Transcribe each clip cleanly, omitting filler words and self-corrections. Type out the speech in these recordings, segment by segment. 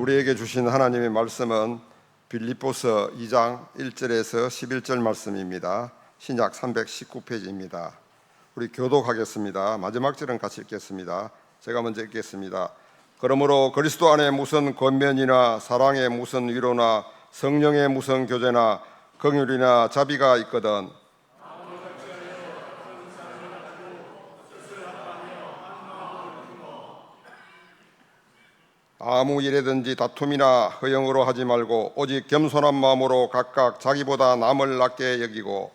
우리에게 주신 하나님의 말씀은 빌립보서 2장 1절에서 11절 말씀입니다. 신약 319페이지입니다. 우리 교독하겠습니다. 마지막 절은 같이 읽겠습니다. 제가 먼저 읽겠습니다. 그러므로 그리스도 안에 무슨 권면이나 사랑의 무슨 위로나 성령의 무슨 교제나 긍휼이나 자비가 있거든 아무 일에든지 다툼이나 허영으로 하지 말고 오직 겸손한 마음으로 각각 자기보다 남을 낮게 여기고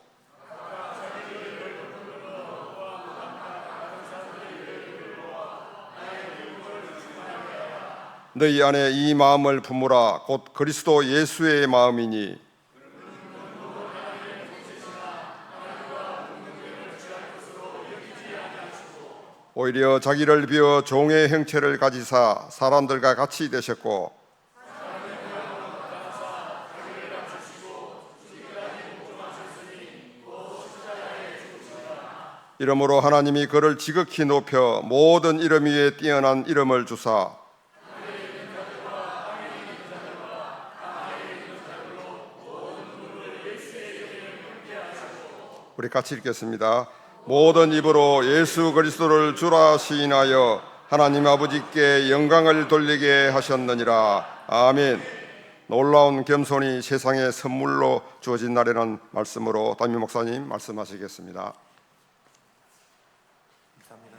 너희 안에 이 마음을 품으라. 곧 그리스도 예수의 마음이니 오히려 자기를 비워 종의 형체를 가지사 사람들과 같이 되셨고 이러므로 하나님이 그를 지극히 높여 모든 이름 위에 뛰어난 이름을 주사 우리 같이 읽겠습니다. 모든 입으로 예수 그리스도를 주라 시인하여 하나님 아버지께 영광을 돌리게 하셨느니라. 아멘. 놀라운 겸손이 세상의 선물로 주어진 날이라는 말씀으로 담임 목사님 말씀하시겠습니다. 감사합니다.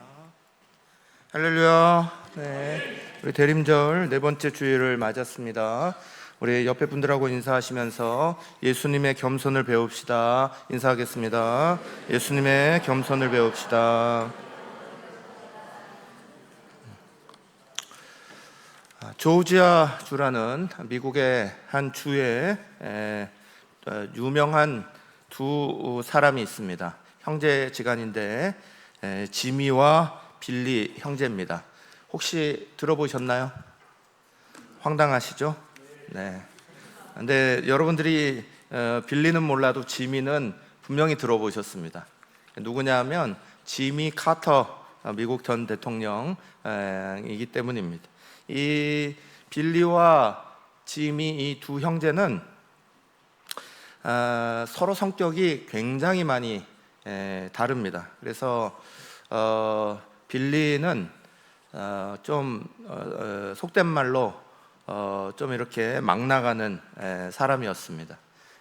할렐루야. 네, 우리 대림절 네 번째 주일을 맞았습니다. 우리 옆에 분들하고 인사하시면서 예수님의 겸손을 배웁시다. 인사하겠습니다. 예수님의 겸손을 배웁시다. 조지아 주라는 미국의 한 주에 유명한 두 사람이 있습니다. 형제지간인데 지미와 빌리 형제입니다. 혹시 들어보셨나요? 황당하시죠? 네. 근데 여러분들이 빌리는 몰라도 지미는 분명히 들어보셨습니다. 누구냐면 지미 카터 미국 전 대통령이기 때문입니다. 이 빌리와 지미 이 두 형제는 서로 성격이 굉장히 많이 다릅니다. 그래서 빌리는 좀 속된 말로 좀 이렇게 막 나가는 사람이었습니다.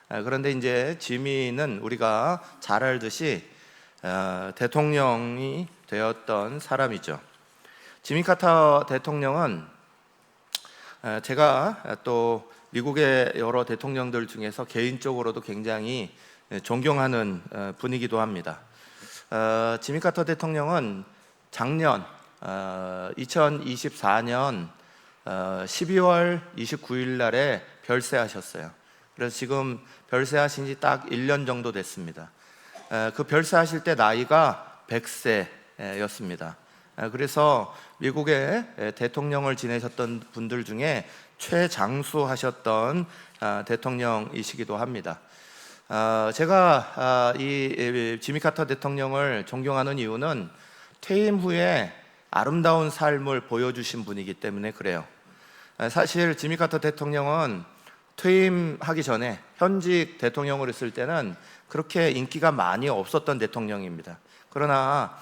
그런데 이제 지미는 우리가 잘 알듯이 대통령이 되었던 사람이죠. 지미 카터 대통령은 제가 또 미국의 여러 대통령들 중에서 개인적으로도 굉장히 존경하는 분이기도 합니다. 지미 카터 대통령은 작년 2024년 12월 29일 날에 별세하셨어요. 그래서 지금 별세하신 지 딱 1년 정도 됐습니다. 그 별세하실 때 나이가 100세였습니다. 그래서 미국의 대통령을 지내셨던 분들 중에 최장수 하셨던 대통령이시기도 합니다. 제가 이 지미 카터 대통령을 존경하는 이유는 퇴임 후에 아름다운 삶을 보여주신 분이기 때문에 그래요. 사실 지미 카터 대통령은 퇴임하기 전에 현직 대통령으로 있을 때는 그렇게 인기가 많이 없었던 대통령입니다. 그러나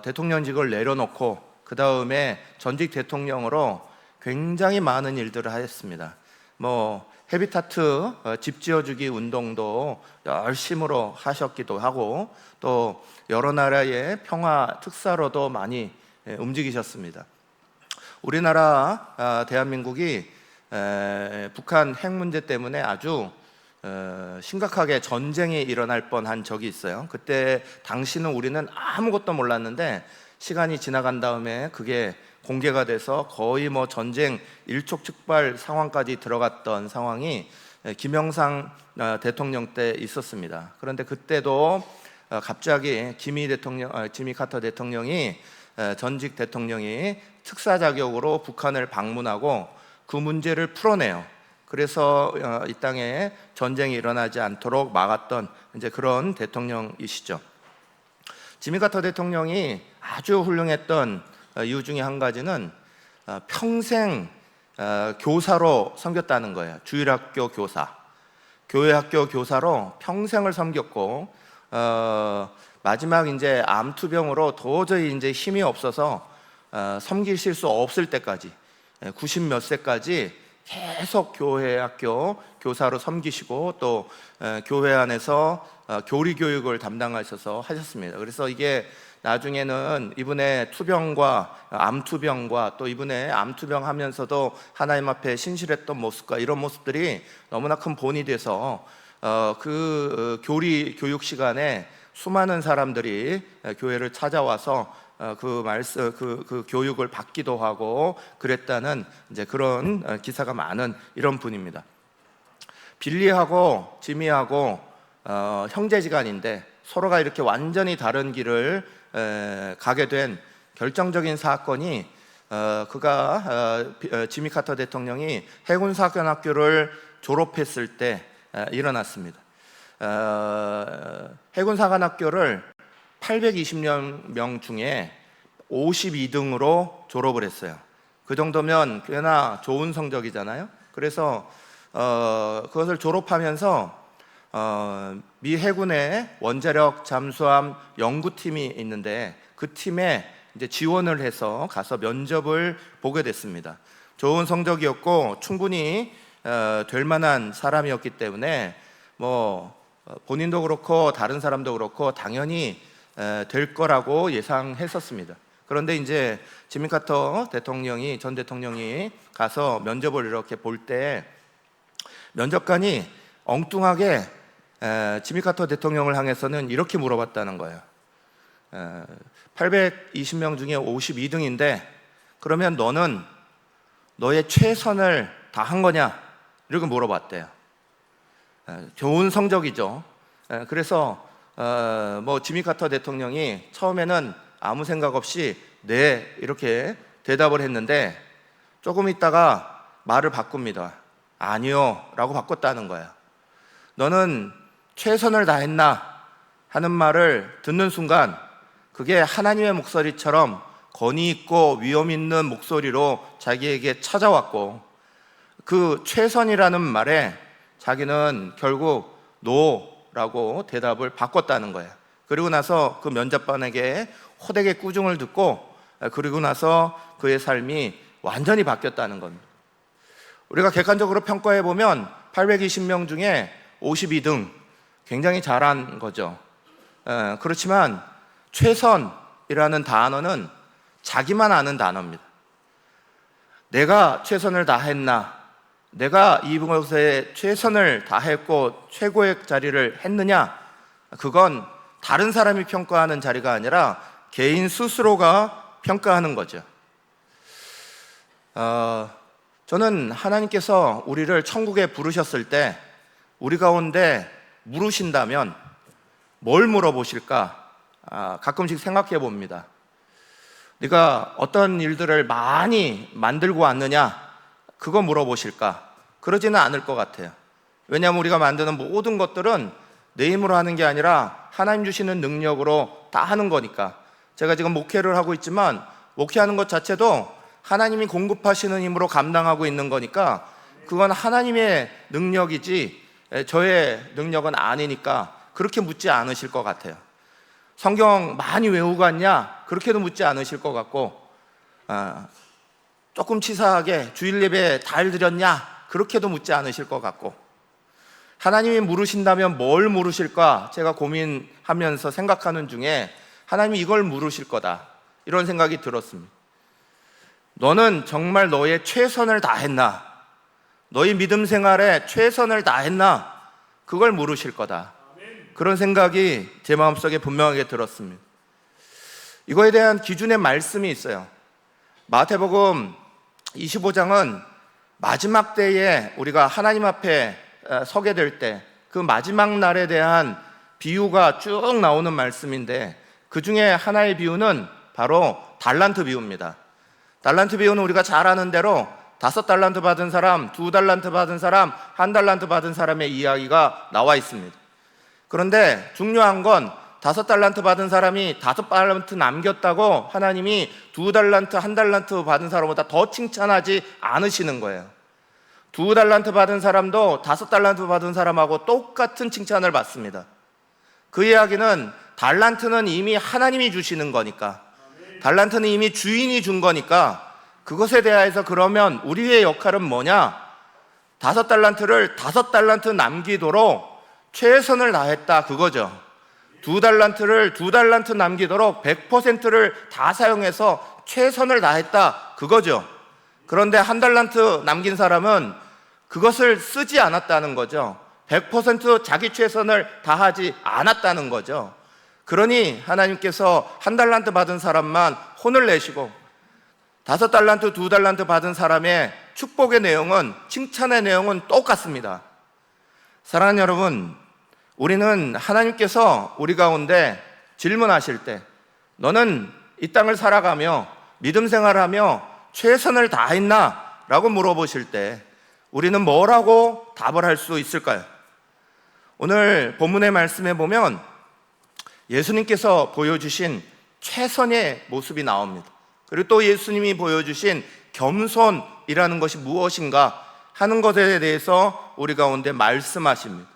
대통령직을 내려놓고 그 다음에 전직 대통령으로 굉장히 많은 일들을 하셨습니다. 헤비타트 집 지어주기 운동도 열심으로 하셨기도 하고 또 여러 나라의 평화 특사로도 많이 움직이셨습니다. 우리나라 대한민국이 북한 핵 문제 때문에 아주 심각하게 전쟁이 일어날 뻔한 적이 있어요. 그때 당시는 우리는 아무것도 몰랐는데 시간이 지나간 다음에 그게 공개가 돼서 거의 전쟁 일촉즉발 상황까지 들어갔던 상황이 김영삼 대통령 때 있었습니다. 그런데 그때도 갑자기 지미 카터 대통령이 전직 대통령이 특사 자격으로 북한을 방문하고 그 문제를 풀어내요. 그래서 이 땅에 전쟁이 일어나지 않도록 막았던 이제 그런 대통령이시죠. 지미 카터 대통령이 아주 훌륭했던 이유 중에 한 가지는 평생 교사로 섬겼다는 거예요. 주일학교 교사, 교회학교 교사로 평생을 섬겼고 마지막 이제 암투병으로 도저히 이제 힘이 없어서 섬기실 수 없을 때까지 90 몇 세까지 계속 교회학교 교사로 섬기시고 또 교회 안에서 교리 교육을 담당하셔서 하셨습니다. 그래서 이게 나중에는 이분의 투병과 암투병과 또 이분의 암투병 하면서도 하나님 앞에 신실했던 모습과 이런 모습들이 너무나 큰 본이 돼서 교리 교육 시간에 수많은 사람들이 교회를 찾아와서 그 교육을 받기도 하고 그랬다는 이제 그런 기사가 많은 이런 분입니다. 빌리하고 지미하고 형제지간인데 서로가 이렇게 완전히 다른 길을 가게 된 결정적인 사건이 지미 카터 대통령이 해군사관학교를 졸업했을 때 일어났습니다. 해군사관학교를 820명 중에 52등으로 졸업을 했어요. 그 정도면 꽤나 좋은 성적이잖아요. 그래서 그것을 졸업하면서 미 해군의 원자력 잠수함 연구팀이 있는데 그 팀에 이제 지원을 해서 가서 면접을 보게 됐습니다. 좋은 성적이었고 충분히 될 만한 사람이었기 때문에 본인도 그렇고 다른 사람도 그렇고 당연히 될 거라고 예상했었습니다. 그런데 이제 지미 카터 전 대통령이 가서 면접을 이렇게 볼 때 면접관이 엉뚱하게 지미 카터 대통령을 향해서는 이렇게 물어봤다는 거예요. 820명 중에 52등인데 그러면 너는 너의 최선을 다한 거냐? 이렇게 물어봤대요. 좋은 성적이죠. 그래서 지미 카터 대통령이 처음에는 아무 생각 없이 네 이렇게 대답을 했는데 조금 있다가 말을 바꿉니다. 아니요 라고 바꿨다는 거야. 너는 최선을 다했나 하는 말을 듣는 순간 그게 하나님의 목소리처럼 권위 있고 위험 있는 목소리로 자기에게 찾아왔고 그 최선이라는 말에 자기는 결국 노라고 대답을 바꿨다는 거예요. 그리고 나서 그 면접관에게 호되게 꾸중을 듣고 그리고 나서 그의 삶이 완전히 바뀌었다는 겁니다. 우리가 객관적으로 평가해 보면 820명 중에 52등 굉장히 잘한 거죠. 그렇지만 최선이라는 단어는 자기만 아는 단어입니다. 내가 최선을 다했나? 내가 이곳에 최선을 다했고 최고의 자리를 했느냐? 그건 다른 사람이 평가하는 자리가 아니라 개인 스스로가 평가하는 거죠. 저는 하나님께서 우리를 천국에 부르셨을 때 우리 가운데 물으신다면 뭘 물어보실까? 가끔씩 생각해 봅니다. 네가 어떤 일들을 많이 만들고 왔느냐? 그거 물어보실까? 그러지는 않을 것 같아요. 왜냐하면 우리가 만드는 모든 것들은 내 힘으로 하는 게 아니라 하나님 주시는 능력으로 다 하는 거니까. 제가 지금 목회를 하고 있지만 목회하는 것 자체도 하나님이 공급하시는 힘으로 감당하고 있는 거니까 그건 하나님의 능력이지 저의 능력은 아니니까 그렇게 묻지 않으실 것 같아요. 성경 많이 외우고 왔냐? 그렇게도 묻지 않으실 것 같고 조금 치사하게 주일 예배 잘 드렸냐? 그렇게도 묻지 않으실 것 같고 하나님이 물으신다면 뭘 물으실까? 제가 고민하면서 생각하는 중에 하나님이 이걸 물으실 거다 이런 생각이 들었습니다. 너는 정말 너의 최선을 다했나? 너의 믿음 생활에 최선을 다했나? 그걸 물으실 거다. 그런 생각이 제 마음속에 분명하게 들었습니다. 이거에 대한 기준의 말씀이 있어요. 마태복음 25장은 마지막 때에 우리가 하나님 앞에 서게 될 때 그 마지막 날에 대한 비유가 쭉 나오는 말씀인데 그 중에 하나의 비유는 바로 달란트 비유입니다. 달란트 비유는 우리가 잘 아는 대로 5달란트 받은 사람, 2달란트 받은 사람, 1달란트 받은 사람의 이야기가 나와 있습니다. 그런데 중요한 건 5달란트 받은 사람이 5달란트 남겼다고 하나님이 2달란트, 1달란트 받은 사람보다 더 칭찬하지 않으시는 거예요. 2달란트 받은 사람도 5달란트 받은 사람하고 똑같은 칭찬을 받습니다. 그 이야기는 달란트는 이미 하나님이 주시는 거니까, 달란트는 이미 주인이 준 거니까, 그것에 대해서 그러면 우리의 역할은 뭐냐? 5달란트를 5달란트 남기도록 최선을 다했다, 그거죠. 2달란트를 2달란트 남기도록 100%를 다 사용해서 최선을 다했다, 그거죠. 그런데 1달란트 남긴 사람은 그것을 쓰지 않았다는 거죠. 100% 자기 최선을 다하지 않았다는 거죠. 그러니 하나님께서 1달란트 받은 사람만 혼을 내시고 5달란트, 2달란트 받은 사람의 축복의 내용은, 칭찬의 내용은 똑같습니다. 사랑하는 여러분, 우리는 하나님께서 우리 가운데 질문하실 때, 너는 이 땅을 살아가며 믿음 생활하며 최선을 다했나? 라고 물어보실 때 우리는 뭐라고 답을 할 수 있을까요? 오늘 본문의 말씀에 보면 예수님께서 보여주신 최선의 모습이 나옵니다. 그리고 또 예수님이 보여주신 겸손이라는 것이 무엇인가 하는 것에 대해서 우리 가운데 말씀하십니다.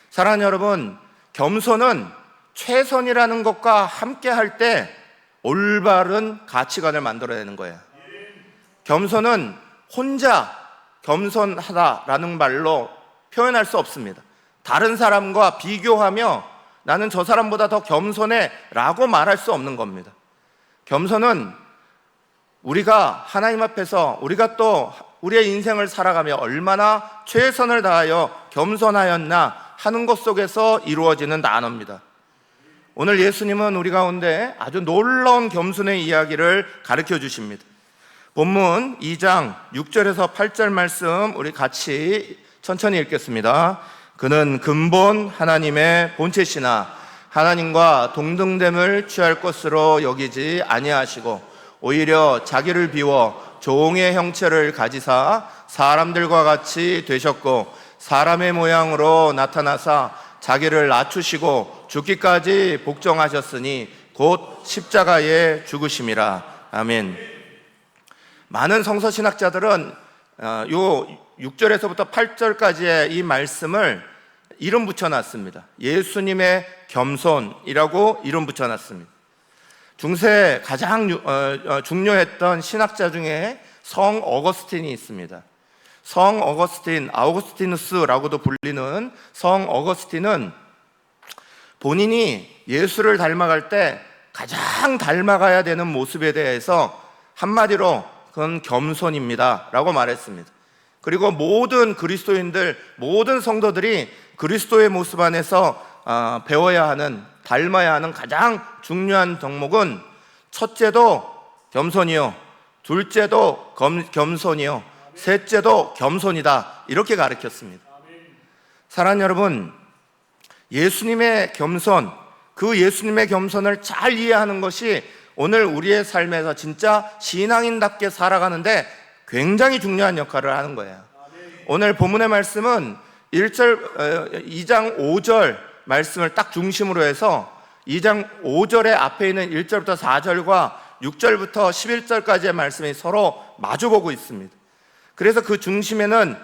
사랑하는 여러분, 겸손은 최선이라는 것과 함께 할 때 올바른 가치관을 만들어내는 거예요. 겸손은 혼자 겸손하다라는 말로 표현할 수 없습니다. 다른 사람과 비교하며 나는 저 사람보다 더 겸손해 라고 말할 수 없는 겁니다. 겸손은 우리가 하나님 앞에서 우리가 또 우리의 인생을 살아가며 얼마나 최선을 다하여 겸손하였나 하는 것 속에서 이루어지는 단어입니다. 오늘 예수님은 우리 가운데 아주 놀라운 겸손의 이야기를 가르쳐 주십니다. 본문 2장 6절에서 8절 말씀 우리 같이 천천히 읽겠습니다. 그는 근본 하나님의 본체시나 하나님과 동등됨을 취할 것으로 여기지 아니하시고 오히려 자기를 비워 종의 형체를 가지사 사람들과 같이 되셨고 사람의 모양으로 나타나사 자기를 낮추시고 죽기까지 복종하셨으니 곧 십자가에 죽으심이라. 아멘. 많은 성서신학자들은 요 6절에서부터 8절까지의 이 말씀을 이름 붙여놨습니다. 예수님의 겸손이라고 이름 붙여놨습니다. 중세 가장 중요했던 신학자 중에 성 어거스틴이 있습니다. 성 어거스틴, 아우구스티누스라고도 불리는 성 어거스틴은 본인이 예수를 닮아갈 때 가장 닮아가야 되는 모습에 대해서 한마디로 그건 겸손입니다 라고 말했습니다. 그리고 모든 그리스도인들, 모든 성도들이 그리스도의 모습 안에서 배워야 하는, 닮아야 하는 가장 중요한 덕목은 첫째도 겸손이요, 둘째도 겸손이요, 셋째도 겸손이다, 이렇게 가르쳤습니다. 사랑하는 여러분, 예수님의 겸손, 그 예수님의 겸손을 잘 이해하는 것이 오늘 우리의 삶에서 진짜 신앙인답게 살아가는데 굉장히 중요한 역할을 하는 거예요. 오늘 본문의 말씀은 2장 5절 말씀을 딱 중심으로 해서 2장 5절의 앞에 있는 1절부터 4절과 6절부터 11절까지의 말씀이 서로 마주보고 있습니다. 그래서 그 중심에는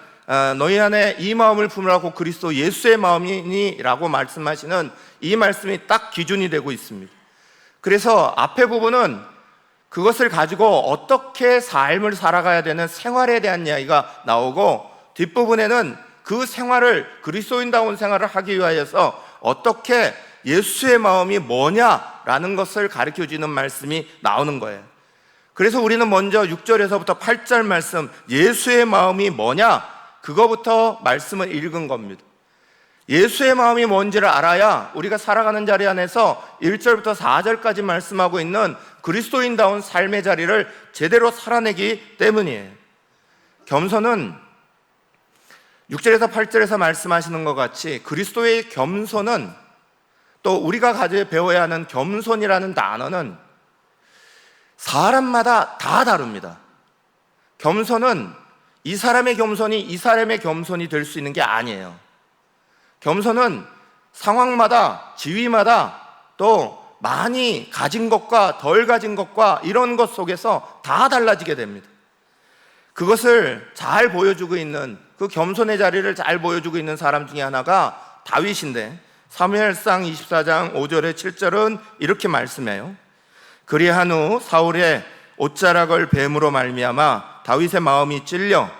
너희 안에 이 마음을 품으라고 그리스도 예수의 마음이니 라고 말씀하시는 이 말씀이 딱 기준이 되고 있습니다. 그래서 앞에 부분은 그것을 가지고 어떻게 삶을 살아가야 되는 생활에 대한 이야기가 나오고, 뒷부분에는 그 생활을, 그리스도인다운 생활을 하기 위하여서 어떻게 예수의 마음이 뭐냐라는 것을 가르쳐주는 말씀이 나오는 거예요. 그래서 우리는 먼저 6절에서부터 8절 말씀, 예수의 마음이 뭐냐, 그거부터 말씀을 읽은 겁니다. 예수의 마음이 뭔지를 알아야 우리가 살아가는 자리 안에서 1절부터 4절까지 말씀하고 있는 그리스도인다운 삶의 자리를 제대로 살아내기 때문이에요. 겸손은 6절에서 8절에서 말씀하시는 것 같이 그리스도의 겸손은, 또 우리가 가져 배워야 하는 겸손이라는 단어는 사람마다 다 다릅니다. 겸손은 이 사람의 겸손이 이 사람의 겸손이 될 수 있는 게 아니에요. 겸손은 상황마다, 지위마다 또 많이 가진 것과 덜 가진 것과 이런 것 속에서 다 달라지게 됩니다. 그것을 잘 보여주고 있는, 그 겸손의 자리를 잘 보여주고 있는 사람 중에 하나가 다윗인데, 사무엘상 24장 5절에 7절은 이렇게 말씀해요. 그리한 후 사울의 옷자락을 뱀으로 말미암아 다윗의 마음이 찔려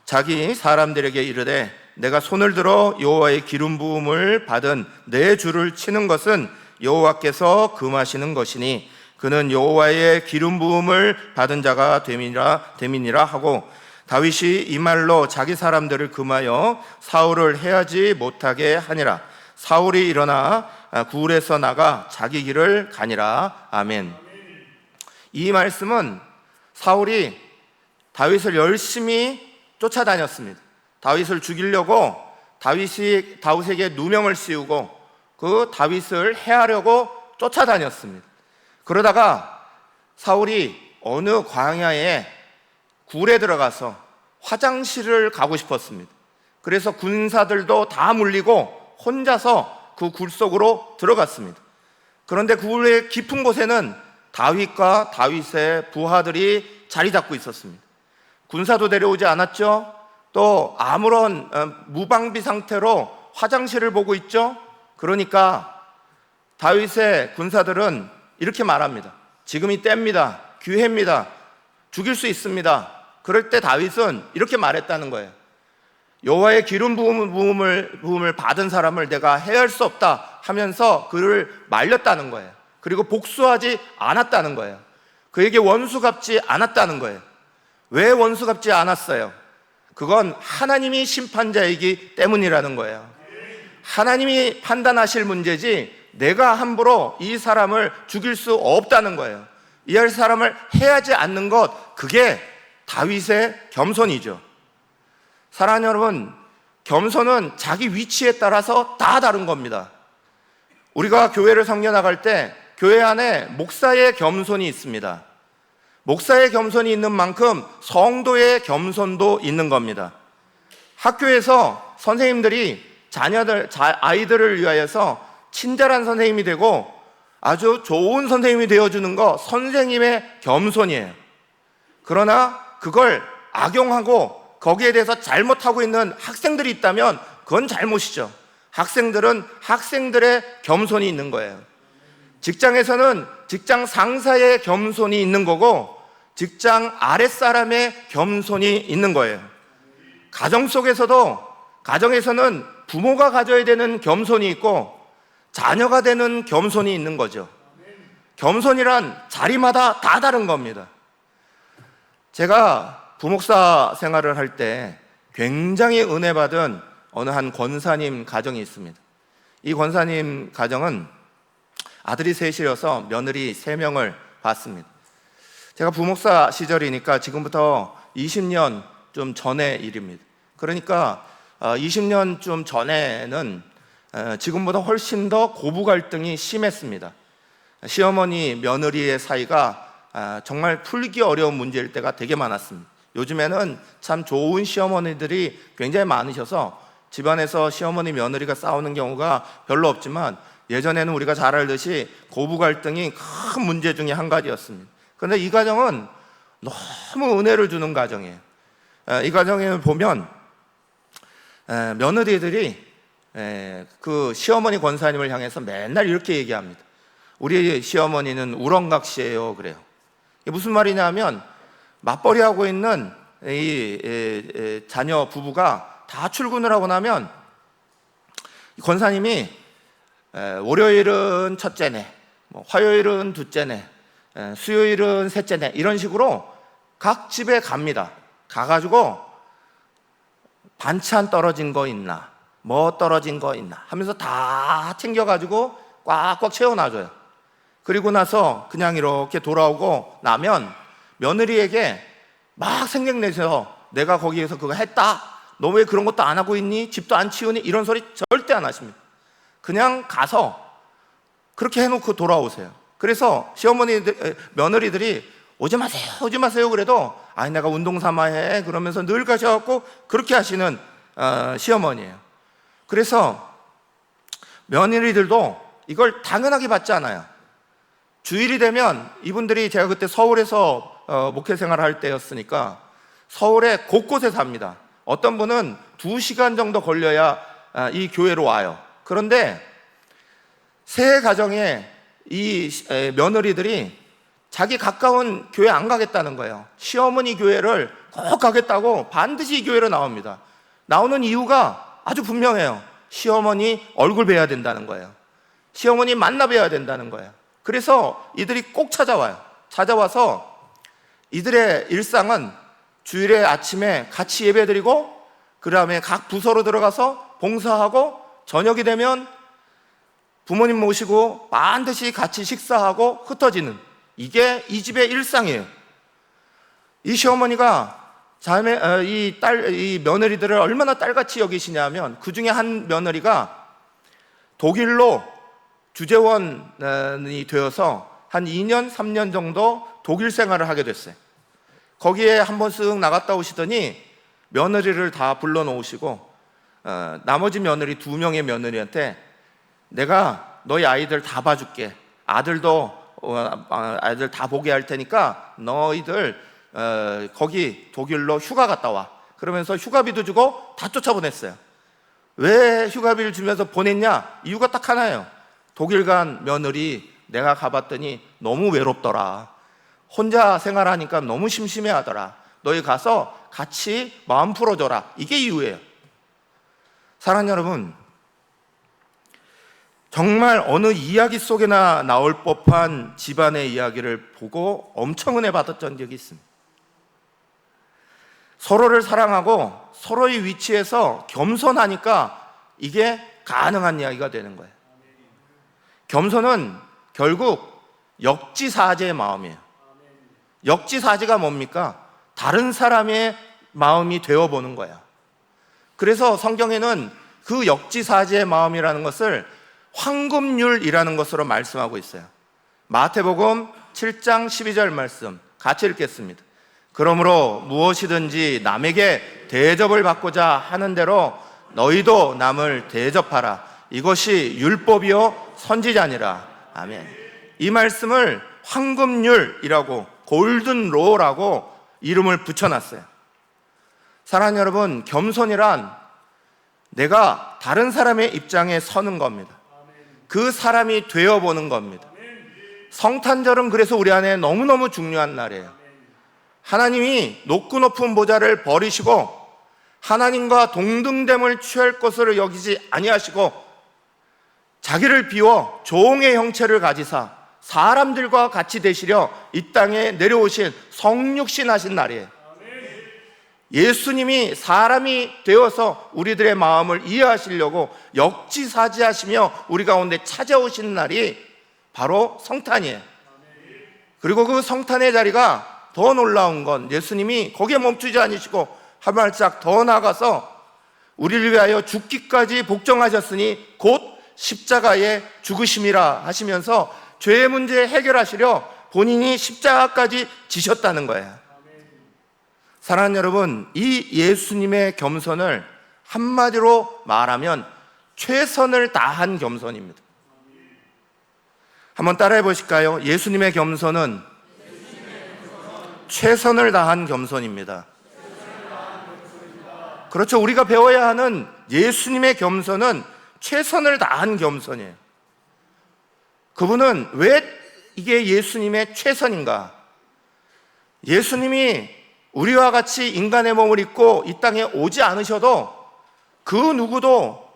자기 사람들에게 이르되 내가 손을 들어 여호와의 기름 부음을 받은 내 주를 치는 것은 여호와께서 금하시는 것이니 그는 여호와의 기름 부음을 받은 자가 됨이니라 하고, 다윗이 이 말로 자기 사람들을 금하여 사울을 해하지 못하게 하니라. 사울이 일어나 굴에서 나가 자기 길을 가니라. 아멘. 이 말씀은 사울이 다윗을 열심히 쫓아다녔습니다. 다윗을 죽이려고 다윗에게 누명을 씌우고 그 다윗을 해하려고 쫓아다녔습니다. 그러다가 사울이 어느 광야에 굴에 들어가서 화장실을 가고 싶었습니다. 그래서 군사들도 다 물리고 혼자서 그 굴 속으로 들어갔습니다. 그런데 굴의 깊은 곳에는 다윗과 다윗의 부하들이 자리 잡고 있었습니다. 군사도 데려오지 않았죠. 또 아무런 무방비 상태로 화장실을 보고 있죠. 그러니까 다윗의 군사들은 이렇게 말합니다. 지금이 때입니다. 기회입니다. 죽일 수 있습니다. 그럴 때 다윗은 이렇게 말했다는 거예요. 여호와의 기름 부음을 받은 사람을 내가 해할 수 없다 하면서 그를 말렸다는 거예요. 그리고 복수하지 않았다는 거예요. 그에게 원수 갚지 않았다는 거예요. 왜 원수 갚지 않았어요? 그건 하나님이 심판자이기 때문이라는 거예요. 하나님이 판단하실 문제지 내가 함부로 이 사람을 죽일 수 없다는 거예요. 이 사람을 해하지 않는 것, 그게 다윗의 겸손이죠. 사랑하는 여러분, 겸손은 자기 위치에 따라서 다 다른 겁니다. 우리가 교회를 섬겨 나갈 때 교회 안에 목사의 겸손이 있습니다. 목사의 겸손이 있는 만큼 성도의 겸손도 있는 겁니다. 학교에서 선생님들이 아이들을 위하여서 친절한 선생님이 되고 아주 좋은 선생님이 되어주는 거 선생님의 겸손이에요. 그러나 그걸 악용하고 거기에 대해서 잘못하고 있는 학생들이 있다면 그건 잘못이죠. 학생들은 학생들의 겸손이 있는 거예요. 직장에서는 직장 상사의 겸손이 있는 거고 직장 아랫사람의 겸손이 있는 거예요. 가정 속에서도, 가정에서는 부모가 가져야 되는 겸손이 있고 자녀가 되는 겸손이 있는 거죠. 겸손이란 자리마다 다 다른 겁니다. 제가 부목사 생활을 할 때 굉장히 은혜 받은 어느 한 권사님 가정이 있습니다. 이 권사님 가정은 아들이 셋이어서 며느리 3명을 봤습니다. 제가 부목사 시절이니까 지금부터 20년 좀 전의 일입니다. 그러니까 20년 좀 전에는 지금보다 훨씬 더 고부 갈등이 심했습니다. 시어머니 며느리의 사이가 정말 풀기 어려운 문제일 때가 되게 많았습니다. 요즘에는 참 좋은 시어머니들이 굉장히 많으셔서 집안에서 시어머니 며느리가 싸우는 경우가 별로 없지만 예전에는 우리가 잘 알듯이 고부 갈등이 큰 문제 중에 한 가지였습니다. 그런데 이 가정은 너무 은혜를 주는 가정이에요. 이 가정에 보면 며느리들이 그 시어머니 권사님을 향해서 맨날 이렇게 얘기합니다. 우리 시어머니는 우렁각시예요. 그래요. 이게 무슨 말이냐면 맞벌이하고 있는 이 자녀 부부가 다 출근을 하고 나면 권사님이 월요일은 첫째네, 화요일은 둘째네, 수요일은 셋째네, 이런 식으로 각 집에 갑니다. 가가지고 반찬 떨어진 거 있나, 뭐 떨어진 거 있나 하면서 다 챙겨가지고 꽉꽉 채워놔줘요. 그리고 나서 그냥 이렇게 돌아오고 나면 며느리에게 막 생색내서 내가 거기에서 그거 했다, 너 왜 그런 것도 안 하고 있니? 집도 안 치우니? 이런 소리 절대 안 하십니다. 그냥 가서 그렇게 해놓고 돌아오세요. 그래서 며느리들이 오지 마세요 그래도 아니 내가 운동 삼아 해 그러면서 늘 가셔갖고 그렇게 하시는 시어머니예요. 그래서 며느리들도 이걸 당연하게 받지 않아요. 주일이 되면 이분들이, 제가 그때 서울에서 목회 생활을 할 때였으니까 서울에 곳곳에 삽니다. 어떤 분은 2시간 정도 걸려야 이 교회로 와요. 그런데 새 가정에 이 며느리들이 자기 가까운 교회 안 가겠다는 거예요. 시어머니 교회를 꼭 가겠다고 반드시 이 교회로 나옵니다. 나오는 이유가 아주 분명해요. 시어머니 얼굴 뵈야 된다는 거예요. 시어머니 만나 뵈야 된다는 거예요. 그래서 이들이 꼭 찾아와요. 찾아와서 이들의 일상은 주일에 아침에 같이 예배드리고, 그 다음에 각 부서로 들어가서 봉사하고, 저녁이 되면 부모님 모시고 반드시 같이 식사하고 흩어지는, 이게 이 집의 일상이에요. 이 시어머니가 이 며느리들을 얼마나 딸같이 여기시냐면, 그 중에 한 며느리가 독일로 주재원이 되어서 한 2년, 3년 정도 독일 생활을 하게 됐어요. 거기에 한번 쓱 나갔다 오시더니 며느리를 다 불러놓으시고, 나머지 며느리 2명의 며느리한테 내가 너희 아이들 다 봐줄게. 아이들 다 보게 할 테니까 너희들 거기 독일로 휴가 갔다 와. 그러면서 휴가비도 주고 다 쫓아보냈어요. 왜 휴가비를 주면서 보냈냐? 이유가 딱 하나예요. 독일 간 며느리 내가 가봤더니 너무 외롭더라. 혼자 생활하니까 너무 심심해하더라. 너희 가서 같이 마음 풀어줘라. 이게 이유예요. 사랑하는 여러분, 정말 어느 이야기 속에나 나올 법한 집안의 이야기를 보고 엄청 은혜 받았던 적이 있습니다. 서로를 사랑하고 서로의 위치에서 겸손하니까 이게 가능한 이야기가 되는 거예요. 겸손은 결국 역지사지의 마음이에요. 역지사지가 뭡니까? 다른 사람의 마음이 되어보는 거예요. 그래서 성경에는 그 역지사지의 마음이라는 것을 황금률이라는 것으로 말씀하고 있어요. 마태복음 7장 12절 말씀 같이 읽겠습니다. 그러므로 무엇이든지 남에게 대접을 받고자 하는 대로 너희도 남을 대접하라. 이것이 율법이요 선지자니라. 아멘. 이 말씀을 황금률이라고, 골든로라고 이름을 붙여놨어요. 사랑하는 여러분, 겸손이란 내가 다른 사람의 입장에 서는 겁니다. 그 사람이 되어보는 겁니다. 성탄절은 그래서 우리 안에 너무너무 중요한 날이에요. 하나님이 높고 높은 보좌를 버리시고 하나님과 동등됨을 취할 것으로 여기지 아니하시고 자기를 비워 종의 형체를 가지사 사람들과 같이 되시려 이 땅에 내려오신 성육신 하신 날이에요. 예수님이 사람이 되어서 우리들의 마음을 이해하시려고 역지사지하시며 우리 가운데 찾아오신 날이 바로 성탄이에요. 그리고 그 성탄의 자리가 더 놀라운 건 예수님이 거기에 멈추지 않으시고 한 발짝 더 나가서 우리를 위하여 죽기까지 복종하셨으니 곧 십자가의 죽으심이라 하시면서 죄의 문제 해결하시려 본인이 십자가까지 지셨다는 거예요. 사랑하는 여러분, 이 예수님의 겸손을 한마디로 말하면 최선을 다한 겸손입니다. 한번 따라해 보실까요? 예수님의 겸손은 최선을 다한 겸손입니다. 그렇죠. 우리가 배워야 하는 예수님의 겸손은 최선을 다한 겸손이에요. 그분은 왜 이게 예수님의 최선인가? 예수님이 우리와 같이 인간의 몸을 입고 이 땅에 오지 않으셔도 그 누구도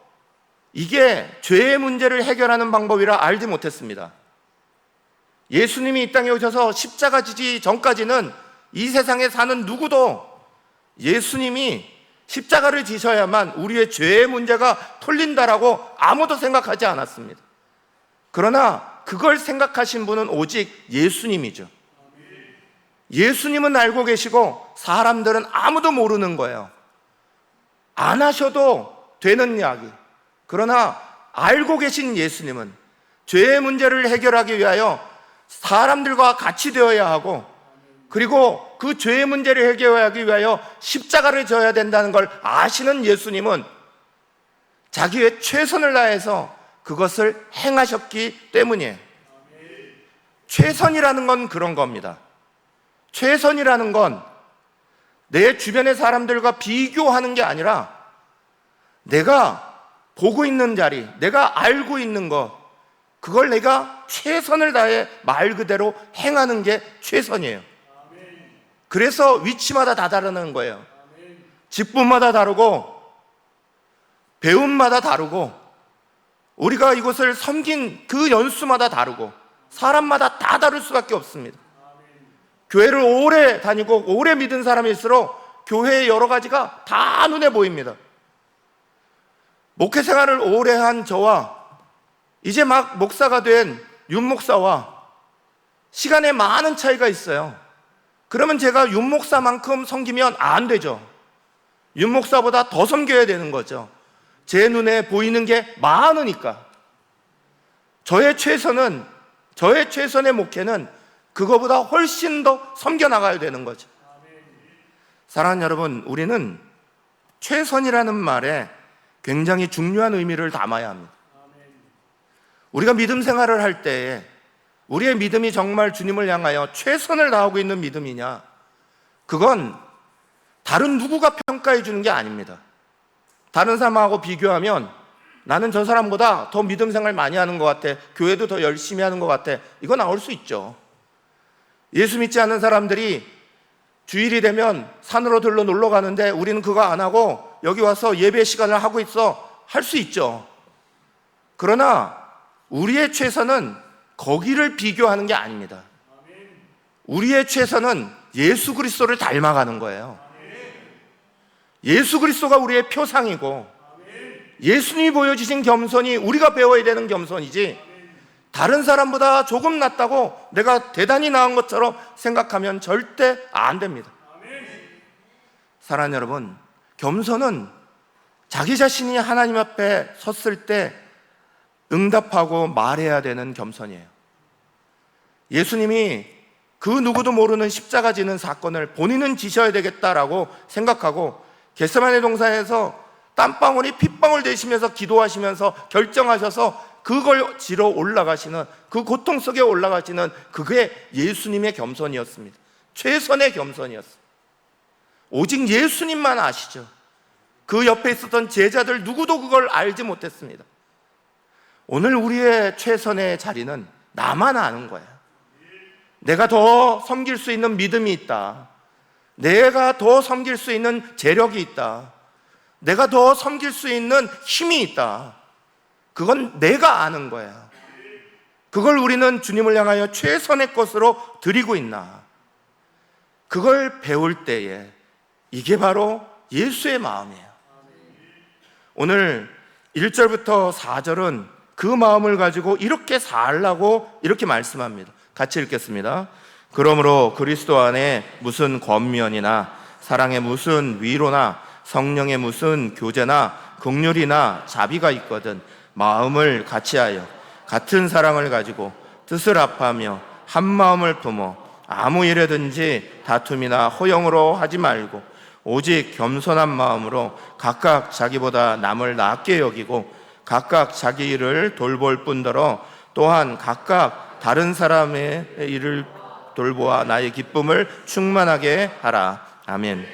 이게 죄의 문제를 해결하는 방법이라 알지 못했습니다. 예수님이 이 땅에 오셔서 십자가 지기 전까지는 이 세상에 사는 누구도 예수님이 십자가를 지셔야만 우리의 죄의 문제가 털린다라고 아무도 생각하지 않았습니다. 그러나 그걸 생각하신 분은 오직 예수님이죠. 예수님은 알고 계시고 사람들은 아무도 모르는 거예요. 안 하셔도 되는 이야기. 그러나 알고 계신 예수님은 죄의 문제를 해결하기 위하여 사람들과 같이 되어야 하고, 그리고 그 죄의 문제를 해결하기 위하여 십자가를 져야 된다는 걸 아시는 예수님은 자기의 최선을 다해서 그것을 행하셨기 때문이에요. 최선이라는 건 그런 겁니다. 최선이라는 건 내 주변의 사람들과 비교하는 게 아니라 내가 보고 있는 자리, 내가 알고 있는 것, 그걸 내가 최선을 다해 말 그대로 행하는 게 최선이에요. 그래서 위치마다 다 다르는 거예요. 직분마다 다르고 배움마다 다르고 우리가 이곳을 섬긴 그 연수마다 다르고 사람마다 다 다를 수밖에 없습니다. 교회를 오래 다니고 오래 믿은 사람일수록 교회의 여러 가지가 다 눈에 보입니다. 목회 생활을 오래 한 저와 이제 막 목사가 된 윤 목사와 시간에 많은 차이가 있어요. 그러면 제가 윤 목사만큼 섬기면 안 되죠. 윤 목사보다 더 섬겨야 되는 거죠. 제 눈에 보이는 게 많으니까. 저의 최선의 목회는 그거보다 훨씬 더 섬겨나가야 되는 거죠. 사랑하는 여러분, 우리는 최선이라는 말에 굉장히 중요한 의미를 담아야 합니다. 우리가 믿음 생활을 할 때에 우리의 믿음이 정말 주님을 향하여 최선을 다하고 있는 믿음이냐, 그건 다른 누구가 평가해 주는 게 아닙니다. 다른 사람하고 비교하면 나는 저 사람보다 더 믿음 생활 많이 하는 것 같아, 교회도 더 열심히 하는 것 같아, 이거 나올 수 있죠. 예수 믿지 않는 사람들이 주일이 되면 산으로 들러 놀러 가는데 우리는 그거 안 하고 여기 와서 예배 시간을 하고 있어, 할 수 있죠. 그러나 우리의 최선은 거기를 비교하는 게 아닙니다. 우리의 최선은 예수 그리스도를 닮아가는 거예요. 예수 그리스도가 우리의 표상이고 예수님이 보여주신 겸손이 우리가 배워야 되는 겸손이지, 다른 사람보다 조금 낫다고 내가 대단히 나은 것처럼 생각하면 절대 안 됩니다. 사랑하는 여러분, 겸손은 자기 자신이 하나님 앞에 섰을 때 응답하고 말해야 되는 겸손이에요. 예수님이 그 누구도 모르는 십자가 지는 사건을 본인은 지셔야 되겠다라고 생각하고 겟세마네 동산에서 땀방울이 핏방울 되시면서 기도하시면서 결정하셔서 그걸 지러 올라가시는, 그 고통 속에 올라가시는 그게 예수님의 겸손이었습니다. 최선의 겸손이었습니다. 오직 예수님만 아시죠. 그 옆에 있었던 제자들 누구도 그걸 알지 못했습니다. 오늘 우리의 최선의 자리는 나만 아는 거야. 내가 더 섬길 수 있는 믿음이 있다. 내가 더 섬길 수 있는 재력이 있다. 내가 더 섬길 수 있는 힘이 있다. 그건 내가 아는 거야. 그걸 우리는 주님을 향하여 최선의 것으로 드리고 있나? 그걸 배울 때에 이게 바로 예수의 마음이에요. 오늘 1절부터 4절은 그 마음을 가지고 이렇게 살라고 이렇게 말씀합니다. 같이 읽겠습니다. 그러므로 그리스도 안에 무슨 권면이나 사랑의 무슨 위로나 성령의 무슨 교제나 긍휼이나 자비가 있거든 마음을 같이하여 같은 사랑을 가지고 뜻을 합하며 한 마음을 품어 아무 일에든지 다툼이나 허영으로 하지 말고 오직 겸손한 마음으로 각각 자기보다 남을 낫게 여기고 각각 자기 일을 돌볼 뿐더러 또한 각각 다른 사람의 일을 돌보아 나의 기쁨을 충만하게 하라. 아멘.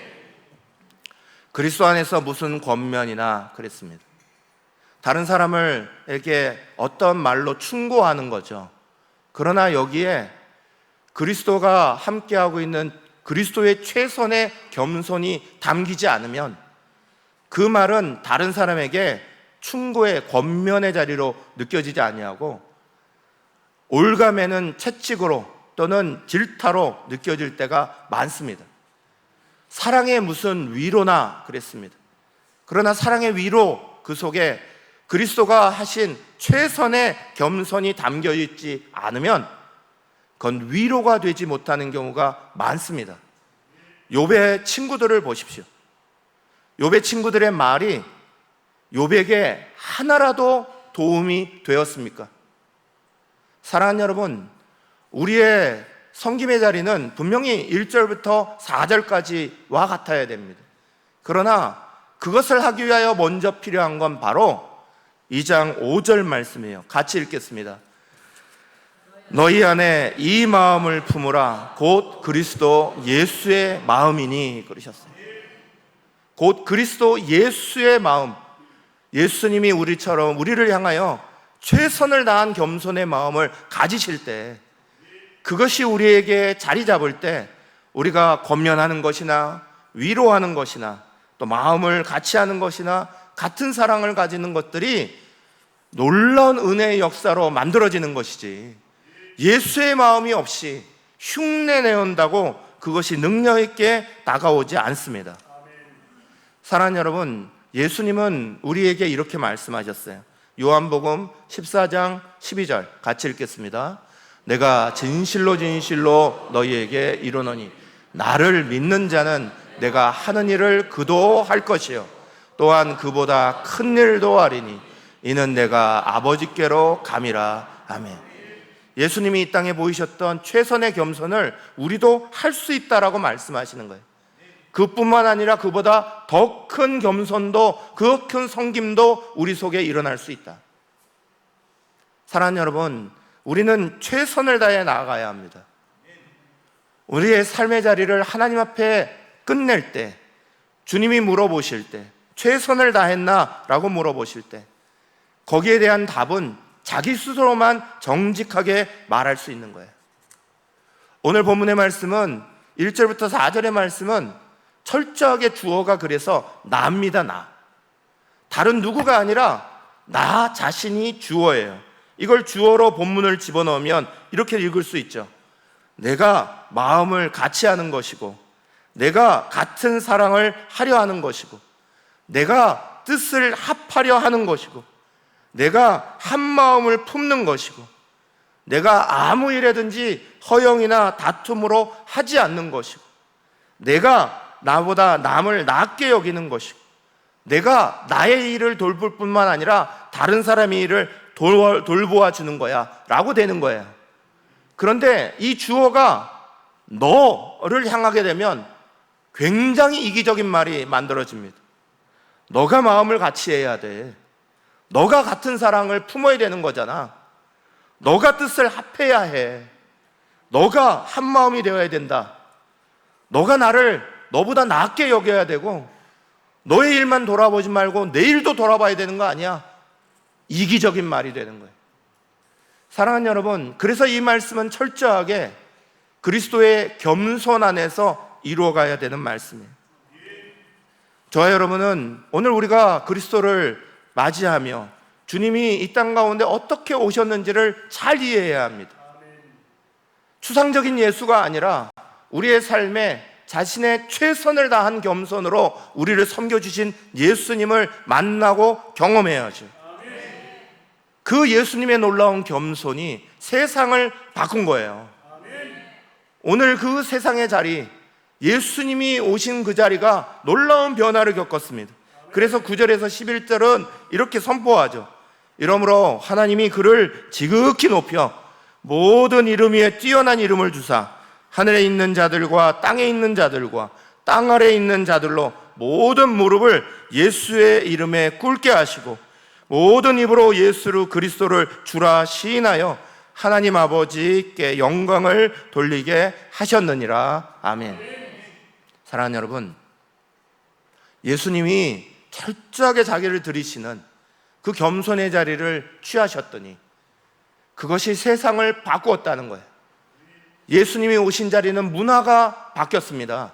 그리스도 안에서 무슨 권면이나 그랬습니다. 다른 사람을 이렇게 어떤 말로 충고하는 거죠. 그러나 여기에 그리스도가 함께하고 있는 그리스도의 최선의 겸손이 담기지 않으면 그 말은 다른 사람에게 충고의 권면의 자리로 느껴지지 아니하고 올가매는 채찍으로 또는 질타로 느껴질 때가 많습니다. 사랑의 무슨 위로나 그랬습니다. 그러나 사랑의 위로 그 속에 그리스도가 하신 최선의 겸손이 담겨 있지 않으면 그건 위로가 되지 못하는 경우가 많습니다. 욥의 친구들을 보십시오. 욥의 친구들의 말이 욥에게 하나라도 도움이 되었습니까? 사랑하는 여러분, 우리의 섬김의 자리는 분명히 1절부터 4절까지와 같아야 됩니다. 그러나 그것을 하기 위하여 먼저 필요한 건 바로 2장 5절 말씀이에요. 같이 읽겠습니다. 너희 안에 이 마음을 품으라. 곧 그리스도 예수의 마음이니. 그러셨어요. 곧 그리스도 예수의 마음. 예수님이 우리를 향하여 최선을 다한 겸손의 마음을 가지실 때, 그것이 우리에게 자리 잡을 때 우리가 권면하는 것이나 위로하는 것이나 또 마음을 같이 하는 것이나 같은 사랑을 가지는 것들이 놀라운 은혜의 역사로 만들어지는 것이지, 예수의 마음이 없이 흉내내온다고 그것이 능력 있게 다가오지 않습니다. 사랑하는 여러분, 예수님은 우리에게 이렇게 말씀하셨어요. 요한복음 14장 12절 같이 읽겠습니다. 내가 진실로 진실로 너희에게 이르노니 나를 믿는 자는 내가 하는 일을 그도 할 것이요 또한 그보다 큰 일도 하리니 이는 내가 아버지께로 감이라. 아멘. 예수님이 이 땅에 보이셨던 최선의 겸손을 우리도 할 수 있다라고 말씀하시는 거예요. 그뿐만 아니라 그보다 더 큰 겸손도, 그 큰 섬김도 우리 속에 일어날 수 있다. 사랑하는 여러분, 우리는 최선을 다해 나아가야 합니다. 우리의 삶의 자리를 하나님 앞에 끝낼 때, 주님이 물어보실 때, 최선을 다했나? 라고 물어보실 때, 거기에 대한 답은 자기 스스로만 정직하게 말할 수 있는 거예요. 오늘 본문의 말씀은 1절부터 4절의 말씀은 철저하게 주어가 그래서 나입니다. 나. 다른 누구가 아니라 나 자신이 주어예요. 이걸 주어로 본문을 집어넣으면 이렇게 읽을 수 있죠. 내가 마음을 같이 하는 것이고, 내가 같은 사랑을 하려 하는 것이고, 내가 뜻을 합하려 하는 것이고, 내가 한 마음을 품는 것이고, 내가 아무 일에든지 허영이나 다툼으로 하지 않는 것이고, 내가 나보다 남을 낮게 여기는 것이고, 내가 나의 일을 돌볼 뿐만 아니라 다른 사람의 일을 돌보아 주는 거야 라고 되는 거예요. 그런데 이 주어가 너를 향하게 되면 굉장히 이기적인 말이 만들어집니다. 너가 마음을 같이 해야 돼. 너가 같은 사랑을 품어야 되는 거잖아. 너가 뜻을 합해야 해. 너가 한 마음이 되어야 된다. 너가 나를 너보다 낫게 여겨야 되고, 너의 일만 돌아보지 말고 내 일도 돌아봐야 되는 거 아니야. 이기적인 말이 되는 거예요. 사랑하는 여러분, 그래서 이 말씀은 철저하게 그리스도의 겸손 안에서 이루어가야 되는 말씀이에요. 저와 여러분은 오늘 우리가 그리스도를 맞이하며 주님이 이 땅 가운데 어떻게 오셨는지를 잘 이해해야 합니다. 추상적인 예수가 아니라 우리의 삶에 자신의 최선을 다한 겸손으로 우리를 섬겨주신 예수님을 만나고 경험해야죠. 그 예수님의 놀라운 겸손이 세상을 바꾼 거예요. 오늘 그 세상의 자리, 예수님이 오신 그 자리가 놀라운 변화를 겪었습니다. 그래서 9절에서 11절은 이렇게 선포하죠. 이러므로 하나님이 그를 지극히 높여 모든 이름 위에 뛰어난 이름을 주사 하늘에 있는 자들과 땅에 있는 자들과 땅 아래에 있는 자들로 모든 무릎을 예수의 이름에 꿇게 하시고 모든 입으로 예수를 그리스도를 주라 시인하여 하나님 아버지께 영광을 돌리게 하셨느니라. 아멘. 사랑하는 여러분, 예수님이 철저하게 자기를 들이시는 그 겸손의 자리를 취하셨더니 그것이 세상을 바꾸었다는 거예요. 예수님이 오신 자리는 문화가 바뀌었습니다.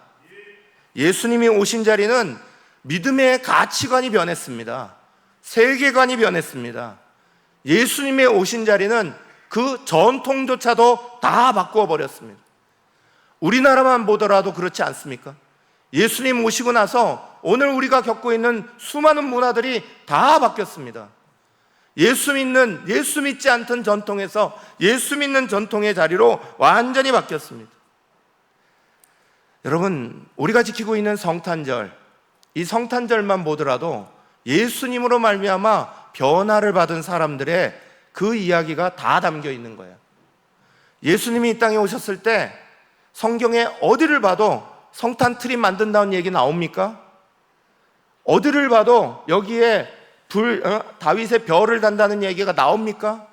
예수님이 오신 자리는 믿음의 가치관이 변했습니다. 세계관이 변했습니다. 예수님의 오신 자리는 그 전통조차도 다 바꾸어 버렸습니다. 우리나라만 보더라도 그렇지 않습니까? 예수님 오시고 나서 오늘 우리가 겪고 있는 수많은 문화들이 다 바뀌었습니다. 예수 믿지 않던 전통에서 예수 믿는 전통의 자리로 완전히 바뀌었습니다. 여러분, 우리가 지키고 있는 성탄절, 이 성탄절만 보더라도 예수님으로 말미암아 변화를 받은 사람들의 그 이야기가 다 담겨 있는 거예요. 예수님이 이 땅에 오셨을 때 성경에 어디를 봐도 성탄 트리 만든다는 얘기 나옵니까? 어디를 봐도 여기에 다윗의 별을 단다는 얘기가 나옵니까?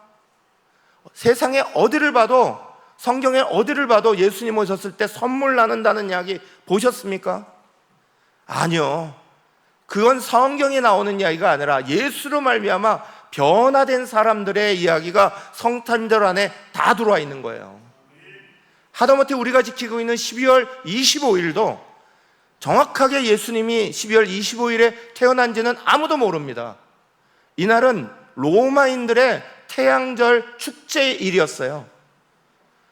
세상에 어디를 봐도, 성경에 어디를 봐도 예수님 오셨을 때 선물 나눈다는 이야기 보셨습니까? 아니요. 그건 성경에 나오는 이야기가 아니라 예수로 말미암아 변화된 사람들의 이야기가 성탄절 안에 다 들어와 있는 거예요. 하다못해 우리가 지키고 있는 12월 25일도 정확하게 예수님이 12월 25일에 태어난지는 아무도 모릅니다. 이날은 로마인들의 태양절 축제일이었어요.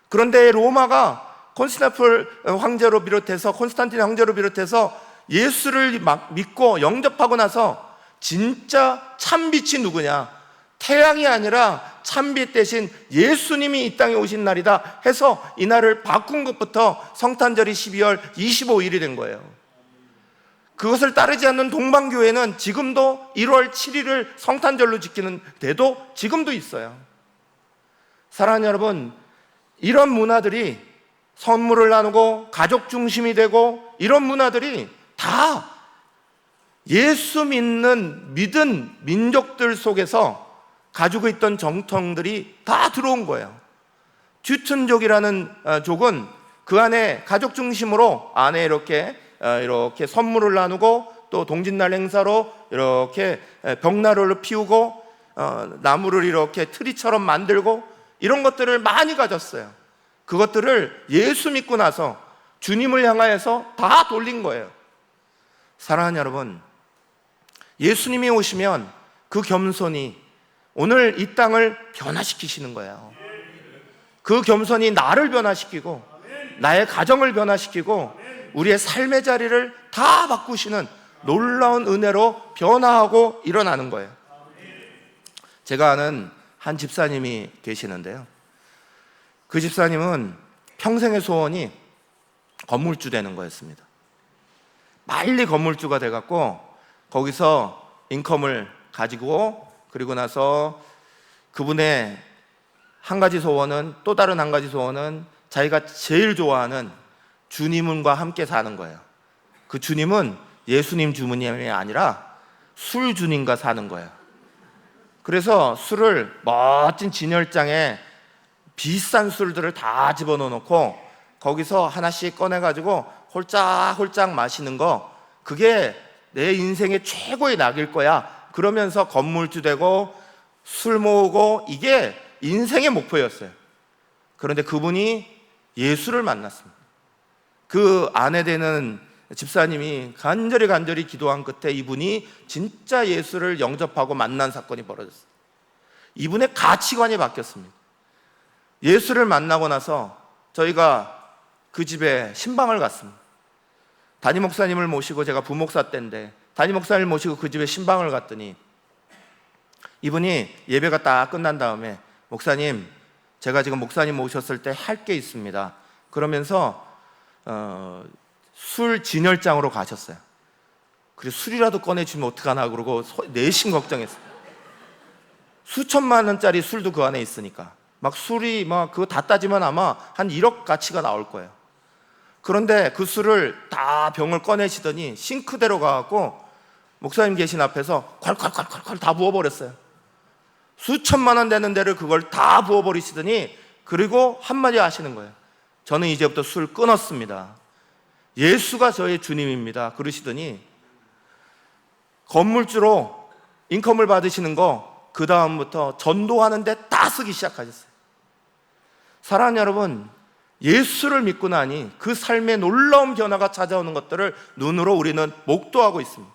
그런데 로마가 콘스탄틴 황제로 비롯해서 예수를 막 믿고 영접하고 나서 진짜 참빛이 누구냐? 태양이 아니라 참빛 대신 예수님이 이 땅에 오신 날이다 해서 이 날을 바꾼 것부터 성탄절이 12월 25일이 된 거예요. 그것을 따르지 않는 동방교회는 지금도 1월 7일을 성탄절로 지키는 데도 지금도 있어요. 사랑하는 여러분, 이런 문화들이 선물을 나누고 가족 중심이 되고 이런 문화들이 다 예수 믿는 민족들 속에서 가지고 있던 정통들이 다 들어온 거예요. 튜튼족이라는 족은 그 안에 가족 중심으로 안에 이렇게 선물을 나누고 또 동짓날 행사로 이렇게 벽난로를 피우고 나무를 이렇게 트리처럼 만들고 이런 것들을 많이 가졌어요. 그것들을 예수 믿고 나서 주님을 향하여서 다 돌린 거예요. 사랑하는 여러분, 예수님이 오시면 그 겸손이 오늘 이 땅을 변화시키시는 거예요. 그 겸손이 나를 변화시키고 나의 가정을 변화시키고 우리의 삶의 자리를 다 바꾸시는 놀라운 은혜로 변화하고 일어나는 거예요. 제가 아는 한 집사님이 계시는데요, 그 집사님은 평생의 소원이 건물주 되는 거였습니다. 빨리 건물주가 돼갖고 거기서 인컴을 가지고, 그리고 나서 그분의 한 가지 소원은, 또 다른 한 가지 소원은 자기가 제일 좋아하는 주님과 함께 사는 거예요. 그 주님은 예수님 주님이 아니라 술 주님과 사는 거예요. 그래서 술을 멋진 진열장에 비싼 술들을 다 집어넣어놓고 거기서 하나씩 꺼내가지고 홀짝홀짝 마시는 거, 그게 내 인생의 최고의 낙일 거야. 그러면서 건물주 되고 술 모으고, 이게 인생의 목표였어요. 그런데 그분이 예수를 만났습니다. 그 아내 되는 집사님이 간절히 기도한 끝에 이분이 진짜 예수를 영접하고 만난 사건이 벌어졌어요. 이분의 가치관이 바뀌었습니다. 예수를 만나고 나서 저희가 그 집에 신방을 갔습니다. 담임 목사님을 모시고, 제가 부목사 때인데 담임 목사님을 모시고 그 집에 신방을 갔더니 이분이 예배가 딱 끝난 다음에, 목사님, 제가 지금 목사님 모셨을 때 할 게 있습니다. 그러면서 술 진열장으로 가셨어요. 그래서 술이라도 꺼내주면 어떡하나 그러고 내심 걱정했어요. 수천만 원짜리 술도 그 안에 있으니까 막 술이 그거 다 따지면 아마 한 1억 가치가 나올 거예요. 그런데 그 술을 다 병을 꺼내시더니 싱크대로 가갖고 목사님 계신 앞에서 콸콸콸콸 다 부어버렸어요. 수천만 원 되는 데를 그걸 다 부어버리시더니, 그리고 한마디 하시는 거예요. 저는 이제부터 술 끊었습니다. 예수가 저의 주님입니다. 그러시더니 건물주로 인컴을 받으시는 거 그 다음부터 전도하는 데 다 쓰기 시작하셨어요. 사랑하는 여러분, 예수를 믿고 나니 그 삶의 놀라운 변화가 찾아오는 것들을 눈으로 우리는 목도하고 있습니다.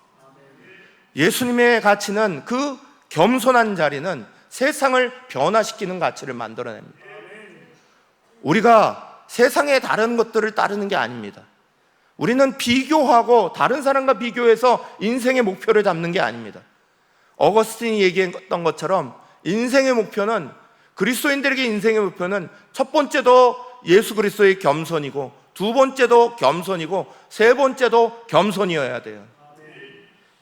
예수님의 가치는, 그 겸손한 자리는 세상을 변화시키는 가치를 만들어냅니다. 우리가 세상의 다른 것들을 따르는 게 아닙니다. 우리는 비교하고 다른 사람과 비교해서 인생의 목표를 잡는 게 아닙니다. 어거스틴이 얘기했던 것처럼 인생의 목표는, 그리스도인들에게 인생의 목표는 첫 번째도 예수 그리스도의 겸손이고, 두 번째도 겸손이고, 세 번째도 겸손이어야 돼요.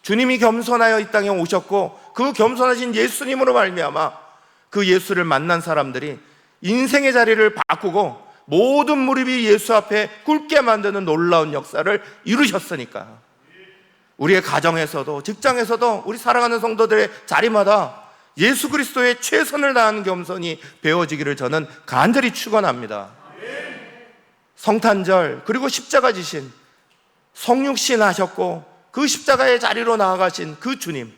주님이 겸손하여 이 땅에 오셨고, 그 겸손하신 예수님으로 말미암아 그 예수를 만난 사람들이 인생의 자리를 바꾸고 모든 무릎이 예수 앞에 꿇게 만드는 놀라운 역사를 이루셨으니까. 우리의 가정에서도, 직장에서도, 우리 사랑하는 성도들의 자리마다 예수 그리스도의 최선을 다하는 겸손이 배워지기를 저는 간절히 축원합니다. 성탄절, 그리고 십자가 지신, 성육신 하셨고 그 십자가의 자리로 나아가신 그 주님,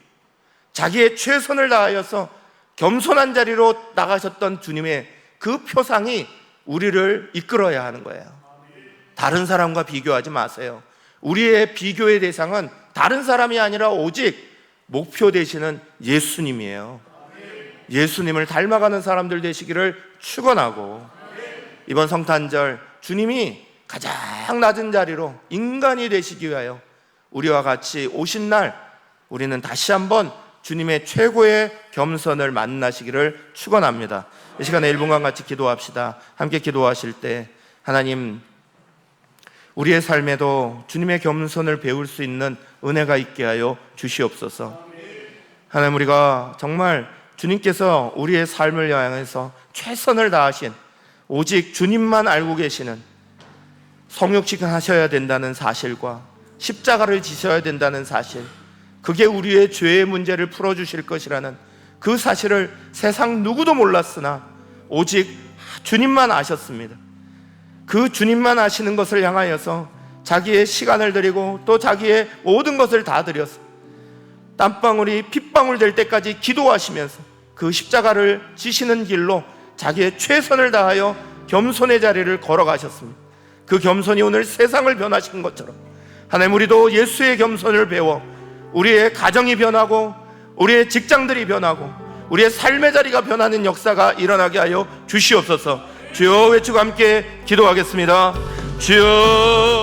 자기의 최선을 다하여서 겸손한 자리로 나가셨던 주님의 그 표상이 우리를 이끌어야 하는 거예요. 다른 사람과 비교하지 마세요. 우리의 비교의 대상은 다른 사람이 아니라 오직 목표 되시는 예수님이에요. 예수님을 닮아가는 사람들 되시기를 축원하고, 이번 성탄절 주님이 가장 낮은 자리로 인간이 되시기 위하여 우리와 같이 오신 날, 우리는 다시 한번 주님의 최고의 겸손을 만나시기를 축원합니다. 이 시간에 1분간 같이 기도합시다. 함께 기도하실 때, 하나님, 우리의 삶에도 주님의 겸손을 배울 수 있는 은혜가 있게 하여 주시옵소서. 하나님, 우리가 정말 주님께서 우리의 삶을 향해서 최선을 다하신, 오직 주님만 알고 계시는 성육식 하셔야 된다는 사실과 십자가를 지셔야 된다는 사실, 그게 우리의 죄의 문제를 풀어주실 것이라는 그 사실을 세상 누구도 몰랐으나 오직 주님만 아셨습니다. 그 주님만 아시는 것을 향하여서 자기의 시간을 드리고 또 자기의 모든 것을 다 드려서 땀방울이 핏방울 될 때까지 기도하시면서 그 십자가를 지시는 길로 자기의 최선을 다하여 겸손의 자리를 걸어가셨습니다. 그 겸손이 오늘 세상을 변화시킨 것처럼 하나님, 우리도 예수의 겸손을 배워 우리의 가정이 변하고 우리의 직장들이 변하고 우리의 삶의 자리가 변하는 역사가 일어나게 하여 주시옵소서. 주여 외치고 함께 기도하겠습니다. 주여